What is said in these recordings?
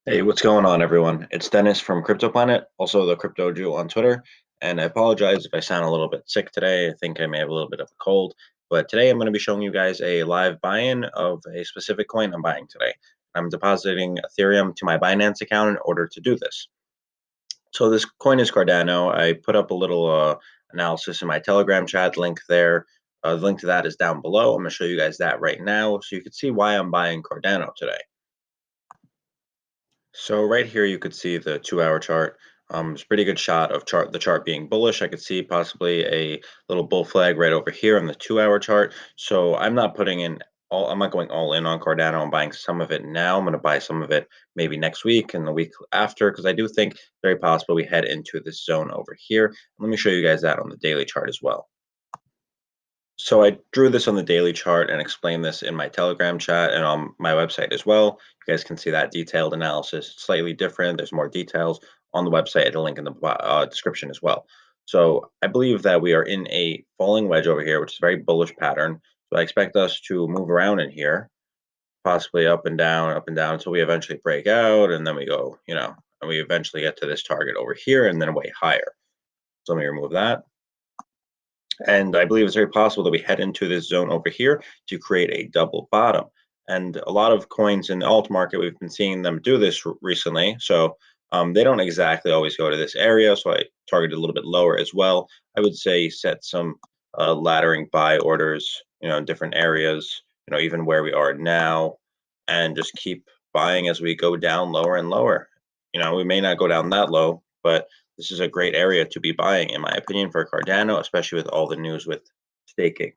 Hey, what's going on, everyone? It's Dennis from Crypto Planet, also the Crypto Jew on Twitter. And I apologize if I sound a little bit sick today. I think I may have a little bit of a cold. But today I'm going to be showing you guys a live buy-in of a specific coin I'm buying today. I'm depositing Ethereum to my Binance account in order to do this. So this coin is Cardano. I put up a little analysis in my Telegram chat link there. The link to that is down below. I'm going to show you guys that right now so you can see why I'm buying Cardano today. So right here, you could see the 2-hour chart. It's a pretty good shot of the chart being bullish. I could see possibly a little bull flag right over here on the 2-hour chart. So I'm not putting in I'm not going all in on Cardano. I'm buying some of it now. I'm going to buy some of it maybe next week and the week after because I do think very possible we head into this zone over here. Let me show you guys that on the daily chart as well. So I drew this on the daily chart and explained this in my Telegram chat and on my website as well. You guys can see that detailed analysis. It's slightly different. There's more details on the website at a link in the description as well. So I believe that we are in a falling wedge over here, which is a very bullish pattern. So I expect us to move around in here, possibly up and down until we eventually break out. And then we go, and we eventually get to this target over here and then way higher. So let me remove that. And I believe it's very possible that we head into this zone over here to create a double bottom. And a lot of coins in the alt market, we've been seeing them do this recently. So they don't exactly always go to this area. So I targeted a little bit lower as well. I would say set some laddering buy orders, in different areas, even where we are now, and just keep buying as we go down lower and lower. We may not go down that low, but this is a great area to be buying, in my opinion, for Cardano, especially with all the news with staking.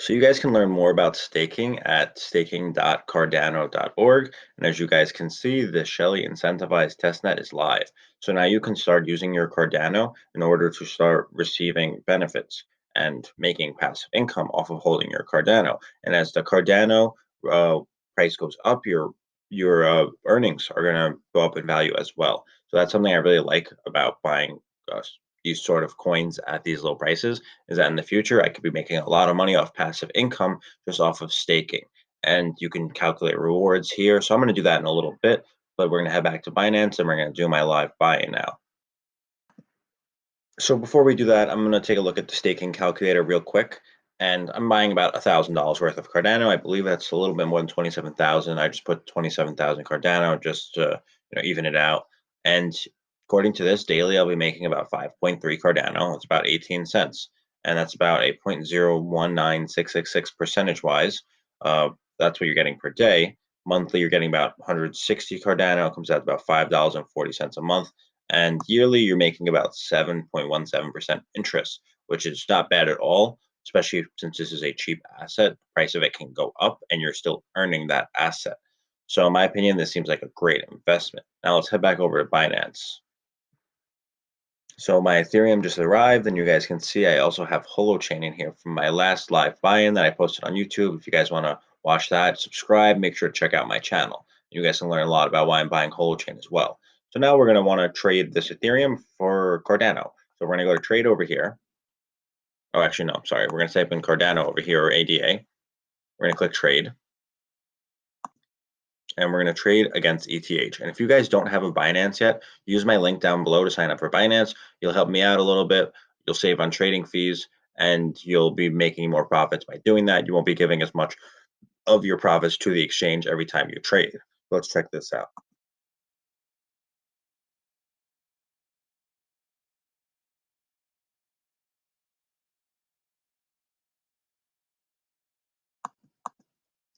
So you guys can learn more about staking at staking.cardano.org. And as you guys can see, the Shelley incentivized testnet is live. So now you can start using your Cardano in order to start receiving benefits and making passive income off of holding your Cardano. And as the Cardano uh, price goes up, your earnings are going to go up in value as well. So that's something I really like about buying these sort of coins at these low prices, is that in the future I could be making a lot of money off passive income just off of staking. And you can calculate rewards here. So I'm going to do that in a little bit, but we're going to head back to Binance and we're going to do my live buy-in now. So before we do that, I'm going to take a look at the staking calculator real quick. And I'm buying about $1,000 worth of Cardano. I believe that's a little bit more than 27,000. I just put 27,000 Cardano just to even it out. And according to this daily, I'll be making about 5.3 Cardano. It's about 18 cents. And that's about a 0.019666 percentage wise. That's what you're getting per day. Monthly, you're getting about 160 Cardano. It comes out to about $5.40 a month. And yearly, you're making about 7.17% interest, which is not bad at all, especially since this is a cheap asset. The price of it can go up and you're still earning that asset. So in my opinion, this seems like a great investment. Now let's head back over to Binance. So my Ethereum just arrived, and you guys can see I also have Holochain in here from my last live buy-in that I posted on YouTube. If you guys want to watch that, subscribe, make sure to check out my channel. You guys can learn a lot about why I'm buying Holochain as well. So now we're going to want to trade this Ethereum for Cardano. So we're going to go to trade over here. Oh, actually, no, I'm sorry. We're going to type in Cardano over here, or ADA. We're going to click trade. And we're going to trade against ETH. And if you guys don't have a Binance yet, use my link down below to sign up for Binance. You'll help me out a little bit. You'll save on trading fees, and you'll be making more profits by doing that. You won't be giving as much of your profits to the exchange every time you trade. Let's check this out.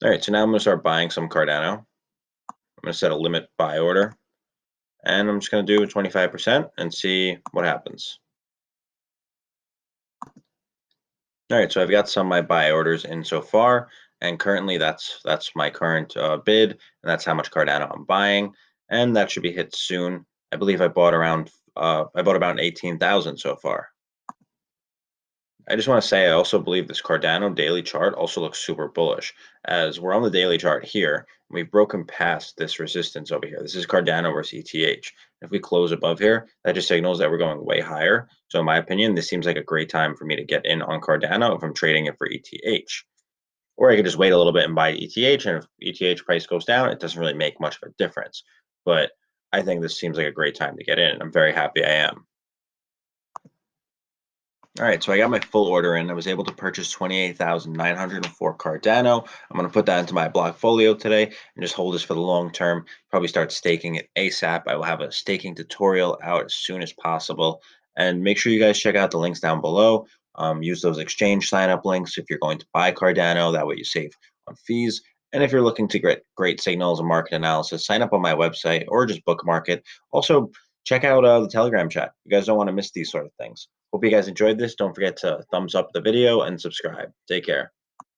All right, so now I'm going to start buying some Cardano. I'm going to set a limit buy order, and I'm just going to do 25% and see what happens. All right, so I've got some of my buy orders in so far, and currently that's my current bid, and that's how much Cardano I'm buying, and that should be hit soon. I believe I bought about 18,000 so far. I just want to say I also believe this Cardano daily chart also looks super bullish, as we're on the daily chart here, and we've broken past this resistance over here. This is Cardano versus ETH. If we close above here, that just signals that we're going way higher. So in my opinion, this seems like a great time for me to get in on Cardano if I'm trading it for ETH. or I could just wait a little bit and buy ETH. And if ETH price goes down, it doesn't really make much of a difference. But I think this seems like a great time to get in. I'm very happy I am. All right, so I got my full order in. I was able to purchase 28,904 Cardano. I'm going to put that into my blockfolio today and just hold this for the long term. Probably start staking it ASAP. I will have a staking tutorial out as soon as possible. And make sure you guys check out the links down below. Use those exchange sign up links if you're going to buy Cardano. That way you save on fees. And if you're looking to get great signals and market analysis, sign up on my website or just bookmark it. Also, check out the Telegram chat. You guys don't want to miss these sort of things. Hope you guys enjoyed this. Don't forget to thumbs up the video and subscribe. Take care.